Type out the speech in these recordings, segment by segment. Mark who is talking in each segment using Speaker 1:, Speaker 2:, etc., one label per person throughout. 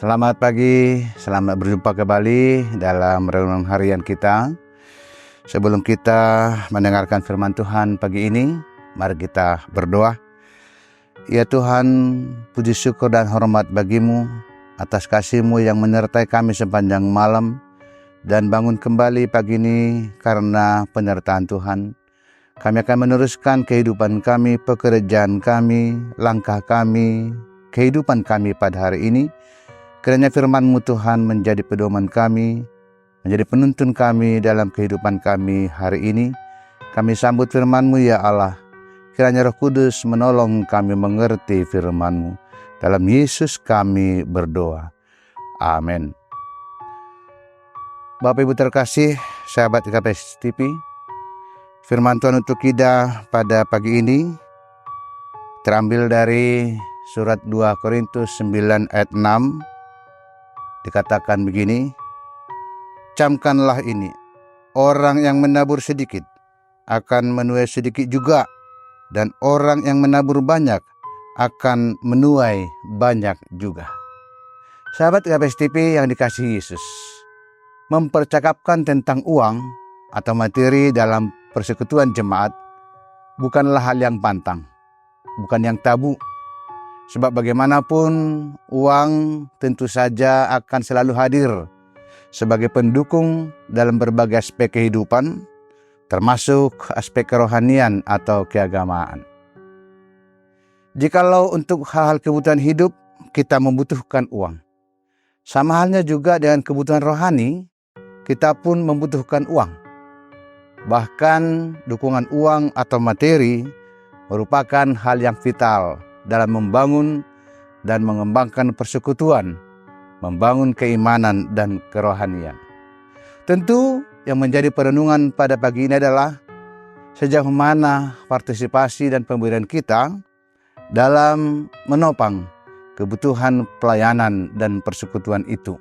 Speaker 1: Selamat pagi, selamat berjumpa kembali dalam renungan harian kita. Sebelum kita mendengarkan firman Tuhan pagi ini, mari kita berdoa. Ya Tuhan, puji syukur dan hormat bagimu atas kasih-Mu yang menyertai kami sepanjang malam dan bangun kembali pagi ini karena penyertaan Tuhan. Kami akan meneruskan kehidupan kami, pekerjaan kami, langkah kami, kehidupan kami pada hari ini. Kiranya firman-Mu Tuhan menjadi pedoman kami, menjadi penuntun kami dalam kehidupan kami hari ini. Kami sambut firman-Mu ya Allah. Kiranya Roh Kudus menolong kami mengerti firman-Mu. Dalam Yesus kami berdoa. Amin. Bapak Ibu terkasih, sahabat IKPS TV, firman Tuhan untuk kita pada pagi ini terambil dari surat 2 Korintus 9 ayat 6. Dikatakan begini, camkanlah ini, orang yang menabur sedikit akan menuai sedikit juga, dan orang yang menabur banyak akan menuai banyak juga. Sahabat IKPS TV yang dikasihi Yesus, mempercakapkan tentang uang atau materi dalam persekutuan jemaat bukanlah hal yang pantang, bukan yang tabu. Sebab bagaimanapun uang tentu saja akan selalu hadir sebagai pendukung dalam berbagai aspek kehidupan, termasuk aspek kerohanian atau keagamaan. Jikalau untuk hal-hal kebutuhan hidup kita membutuhkan uang, sama halnya juga dengan kebutuhan rohani, kita pun membutuhkan uang. Bahkan dukungan uang atau materi merupakan hal yang vital dalam membangun dan mengembangkan persekutuan, membangun keimanan dan kerohanian. Tentu yang menjadi perenungan pada pagi ini adalah sejauh mana partisipasi dan pemberian kita dalam menopang kebutuhan pelayanan dan persekutuan itu.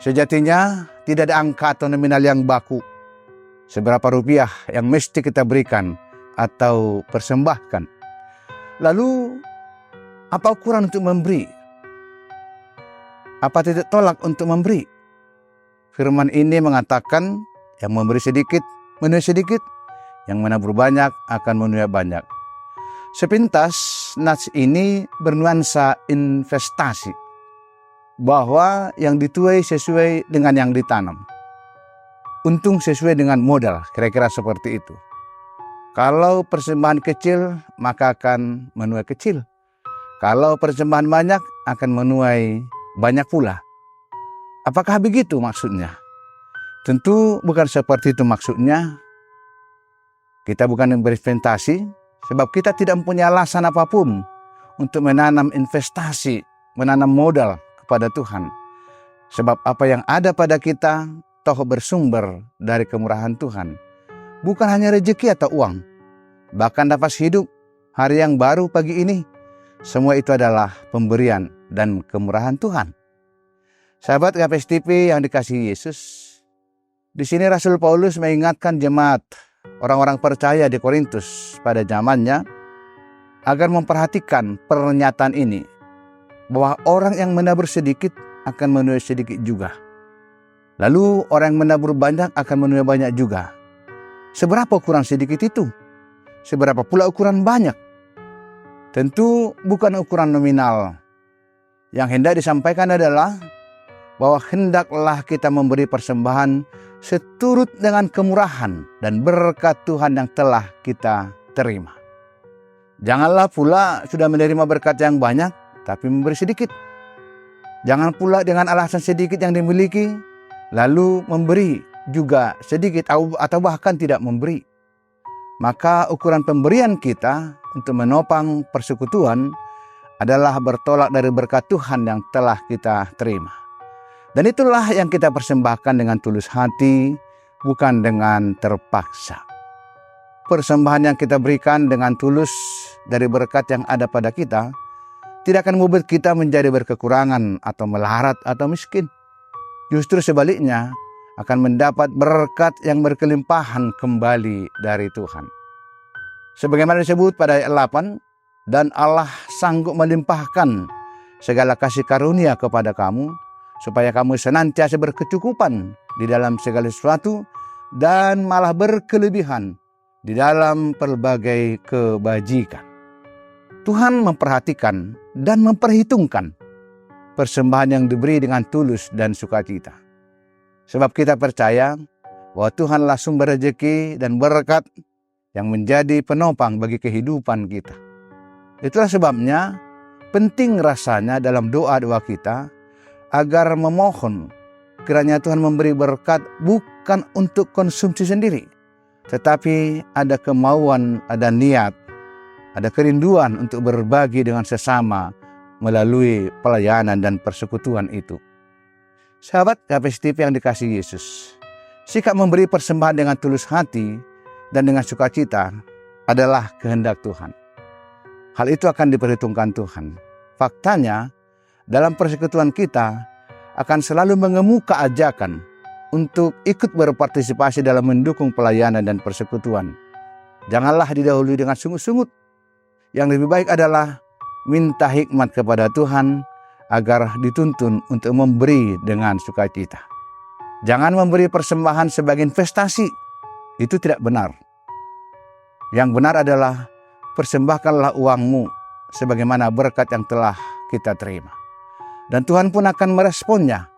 Speaker 1: Sejatinya tidak ada angka atau nominal yang baku, seberapa rupiah yang mesti kita berikan atau persembahkan. Lalu, apa ukuran untuk memberi? Apa titik tolak untuk memberi? Firman ini mengatakan yang memberi sedikit, menuai sedikit, yang menabur banyak akan menuai banyak. Sepintas, nats ini bernuansa investasi, bahwa yang dituai sesuai dengan yang ditanam. Untung sesuai dengan modal, kira-kira seperti itu. Kalau persembahan kecil, maka akan menuai kecil. Kalau persembahan banyak, akan menuai banyak pula. Apakah begitu maksudnya? Tentu bukan seperti itu maksudnya. Kita bukan berinvestasi, sebab kita tidak mempunyai alasan apapun untuk menanam investasi, menanam modal kepada Tuhan. Sebab apa yang ada pada kita, toh bersumber dari kemurahan Tuhan. Bukan hanya rezeki atau uang, bahkan nafas hidup, hari yang baru pagi ini. Semua itu adalah pemberian dan kemurahan Tuhan. Sahabat IKPS TV yang dikasihi Yesus, di sini Rasul Paulus mengingatkan jemaat orang-orang percaya di Korintus pada zamannya agar memperhatikan pernyataan ini, bahwa orang yang menabur sedikit akan menuai sedikit juga. Lalu orang yang menabur banyak akan menuai banyak juga. Seberapa ukuran sedikit itu? Seberapa pula ukuran banyak? Tentu bukan ukuran nominal. Yang hendak disampaikan adalah bahwa hendaklah kita memberi persembahan seturut dengan kemurahan dan berkat Tuhan yang telah kita terima. Janganlah pula sudah menerima berkat yang banyak, tapi memberi sedikit. Jangan pula dengan alasan sedikit yang dimiliki, lalu memberi juga sedikit atau bahkan tidak memberi. Maka ukuran pemberian kita untuk menopang persekutuan adalah bertolak dari berkat Tuhan yang telah kita terima. Dan itulah yang kita persembahkan dengan tulus hati, bukan dengan terpaksa. Persembahan yang kita berikan dengan tulus dari berkat yang ada pada kita tidak akan membuat kita menjadi berkekurangan atau melarat atau miskin. Justru sebaliknya, akan mendapat berkat yang berkelimpahan kembali dari Tuhan. Sebagaimana disebut pada ayat 8, dan Allah sanggup melimpahkan segala kasih karunia kepada kamu, supaya kamu senantiasa berkecukupan di dalam segala sesuatu dan malah berkelebihan di dalam berbagai kebajikan. Tuhan memperhatikan dan memperhitungkan persembahan yang diberi dengan tulus dan sukacita. Sebab kita percaya bahwa Tuhanlah sumber rezeki dan berkat yang menjadi penopang bagi kehidupan kita. Itulah sebabnya penting rasanya dalam doa-doa kita agar memohon kiranya Tuhan memberi berkat bukan untuk konsumsi sendiri, tetapi ada kemauan, ada niat, ada kerinduan untuk berbagi dengan sesama melalui pelayanan dan persekutuan itu. Sahabat KPS TV yang dikasihi Yesus, sikap memberi persembahan dengan tulus hati dan dengan sukacita adalah kehendak Tuhan. Hal itu akan diperhitungkan Tuhan. Faktanya, dalam persekutuan kita akan selalu mengemuka ajakan untuk ikut berpartisipasi dalam mendukung pelayanan dan persekutuan. Janganlah didahului dengan sungut-sungut. Yang lebih baik adalah minta hikmat kepada Tuhan agar dituntun untuk memberi dengan sukacita. Jangan memberi persembahan sebagai investasi. Itu tidak benar. Yang benar adalah persembahkanlah uangmu sebagaimana berkat yang telah kita terima. Dan Tuhan pun akan meresponnya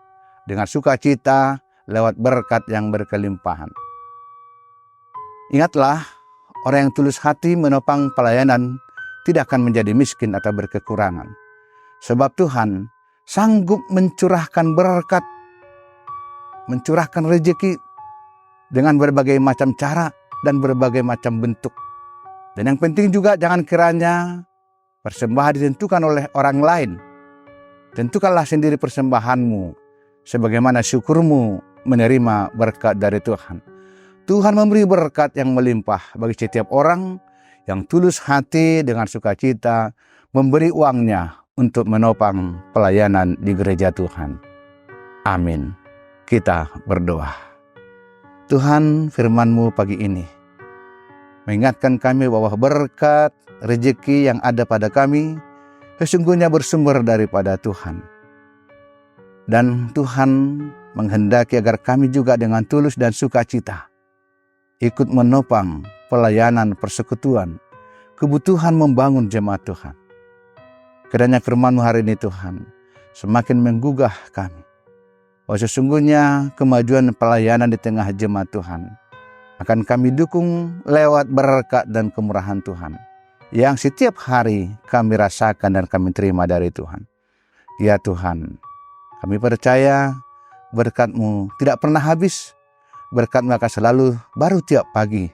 Speaker 1: dengan sukacita lewat berkat yang berkelimpahan. Ingatlah, orang yang tulus hati menopang pelayanan tidak akan menjadi miskin atau berkekurangan. Sebab Tuhan sanggup mencurahkan berkat, mencurahkan rezeki dengan berbagai macam cara dan berbagai macam bentuk. Dan yang penting juga jangan kiranya persembahan ditentukan oleh orang lain. Tentukanlah sendiri persembahanmu sebagaimana syukurmu menerima berkat dari Tuhan. Tuhan memberi berkat yang melimpah bagi setiap orang yang tulus hati dengan sukacita memberi uangnya untuk menopang pelayanan di gereja Tuhan. Amin. Kita berdoa. Tuhan, firman-Mu pagi ini mengingatkan kami bahwa berkat rezeki yang ada pada kami sesungguhnya bersumber daripada Tuhan. Dan Tuhan menghendaki agar kami juga dengan tulus dan sukacita ikut menopang pelayanan persekutuan, kebutuhan membangun jemaat Tuhan. Kiranya firman-Mu hari ini Tuhan semakin menggugah kami bahwa sesungguhnya kemajuan pelayanan di tengah jemaat Tuhan akan kami dukung lewat berkat dan kemurahan Tuhan yang setiap hari kami rasakan dan kami terima dari Tuhan. Ya Tuhan, kami percaya berkat-Mu tidak pernah habis. Berkat-Mu akan selalu baru tiap pagi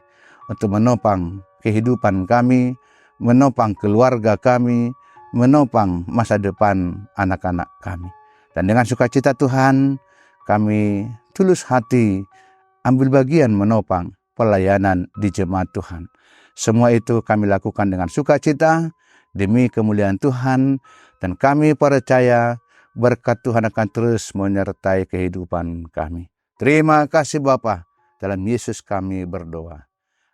Speaker 1: untuk menopang kehidupan kami, menopang keluarga kami, menopang masa depan anak-anak kami. Dan dengan sukacita Tuhan, kami tulus hati ambil bagian menopang pelayanan di jemaat Tuhan. Semua itu kami lakukan dengan sukacita demi kemuliaan Tuhan, dan kami percaya berkat Tuhan akan terus menyertai kehidupan kami. Terima kasih Bapa, dalam Yesus kami berdoa.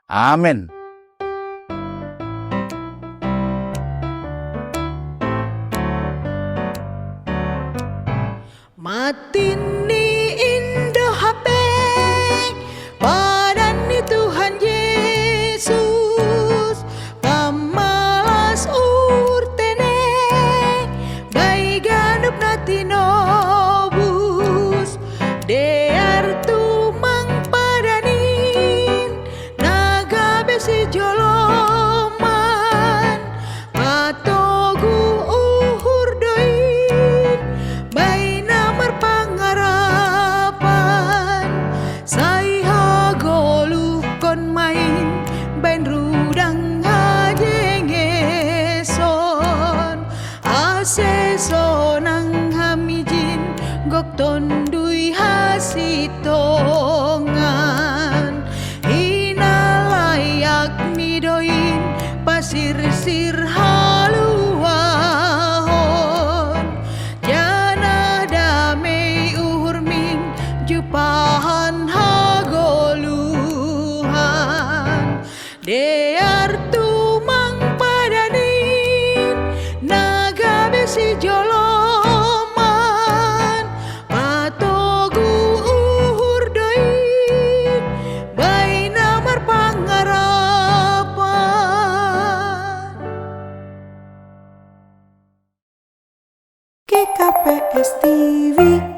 Speaker 1: Amin.
Speaker 2: Matini indo HP padani Tuhan Yesus pamalas urtene gai ganup nati nobus dear tumang padanin naga besi joloman patogu uhur doin bai namar pangarapan sai hagolu kon main bain rudang hajengeson asesonang hamijin gok tondui hasitongan hinalayak midoin pasir sir haluahon jana damai uhurmin jupahan hagoluhan dear tumang padanin naga besi jolo GKPS TV.